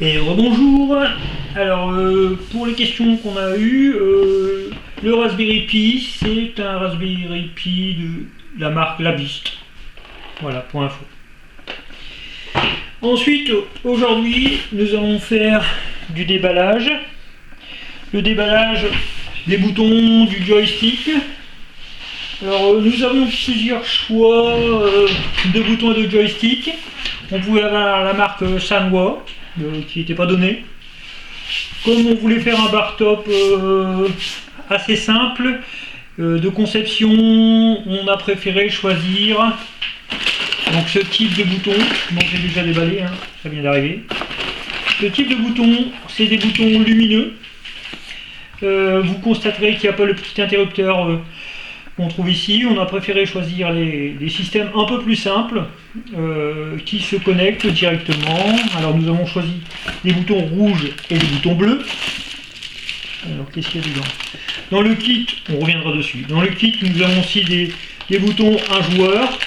Et rebonjour. Alors pour les questions qu'on a eues, le Raspberry Pi, c'est un Raspberry Pi de la marque Labiste. Voilà, pour info. Ensuite, aujourd'hui, nous allons faire du déballage. Le déballage des boutons du joystick. Alors nous avons plusieurs choix de boutons et de joystick. On pouvait avoir la marque Sanwa qui n'était pas donnée. Comme on voulait faire un bar top assez simple de conception, on a préféré choisir donc ce type de bouton. Donc j'ai déjà déballé, hein, ça vient d'arriver. Ce type de bouton, c'est des boutons lumineux. Vous constaterez qu'il n'y a pas le petit interrupteur qu'on trouve ici. On a préféré choisir des systèmes un peu plus simples qui se connectent directement. Alors nous avons choisi des boutons rouges et des boutons bleus. Alors qu'est-ce qu'il y a dedans? Dans le kit, on reviendra dessus. Dans le kit, nous avons aussi des boutons un joueur,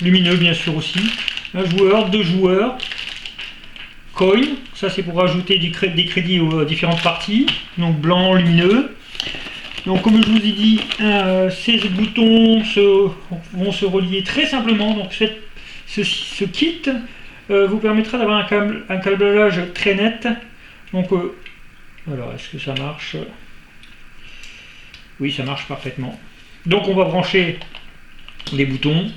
lumineux bien sûr aussi, un joueur, deux joueurs, coin, ça c'est pour ajouter des crédits aux différentes parties, donc blanc, lumineux. Donc comme je vous ai dit, ces boutons vont se relier très simplement. Donc ce kit vous permettra d'avoir un câblage très net. Donc alors est-ce que ça marche? Oui, ça marche parfaitement. Donc on va brancher les boutons.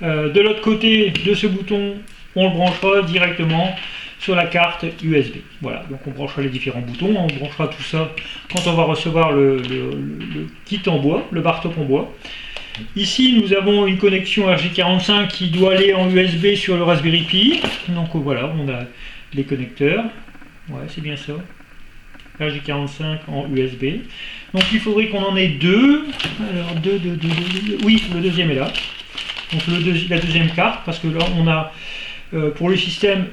De l'autre côté de ce bouton, on le branchera directement sur la carte USB. Voilà, donc on branchera les différents boutons, on branchera tout ça quand on va recevoir le kit en bois, le bar top en bois. Ici nous avons une connexion RJ45 qui doit aller en USB sur le Raspberry Pi. Donc voilà, on a les connecteurs. Ouais, c'est bien ça. RJ45 en USB. Donc il faudrait qu'on en ait deux. Alors deux. Oui, le deuxième est là. Donc la deuxième carte, parce que là on a pour le système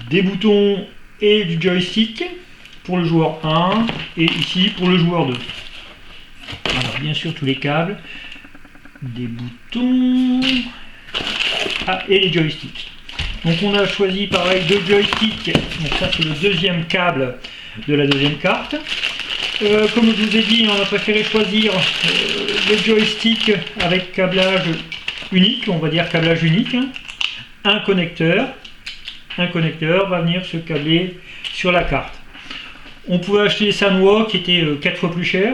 des boutons et du joystick pour le joueur 1 et ici pour le joueur 2. Alors bien sûr tous les câbles, des boutons et les joysticks. Donc on a choisi pareil deux joysticks, donc ça c'est le deuxième câble de la deuxième carte. Comme je vous ai dit, on a préféré choisir le joystick avec câblage unique, on va dire câblage unique. Un connecteur va venir se câbler sur la carte. On pouvait acheter Sanwa qui était 4 fois plus cher.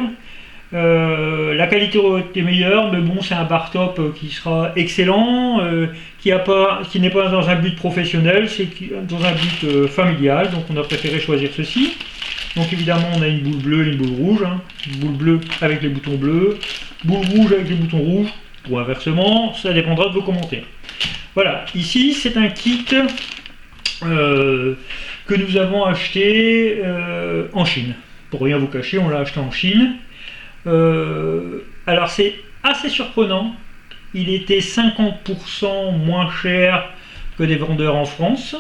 La qualité était meilleure, mais bon, c'est un bar top qui sera excellent, qui n'est pas dans un but professionnel, c'est dans un but familial. Donc on a préféré choisir ceci. Donc évidemment on a une boule bleue et une boule rouge, hein. Une boule bleue avec les boutons bleus, boule rouge avec les boutons rouges, ou inversement, ça dépendra de vos commentaires. Voilà, ici c'est un kit que nous avons acheté en Chine. Pour rien vous cacher, on l'a acheté en Chine. Alors c'est assez surprenant, il était 50% moins cher que des vendeurs en France.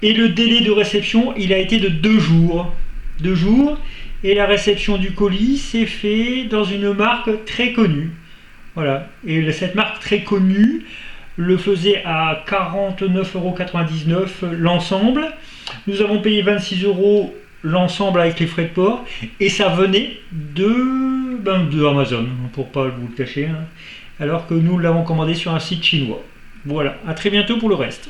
Et le délai de réception, il a été de 2 jours. 2 jours, et la réception du colis s'est fait dans une marque très connue. Voilà, et cette marque très connue le faisait à 49,99 € l'ensemble. Nous avons payé 26 € l'ensemble avec les frais de port, et ça venait de Amazon, pour pas vous le cacher, hein, alors que nous l'avons commandé sur un site chinois. Voilà, à très bientôt pour le reste.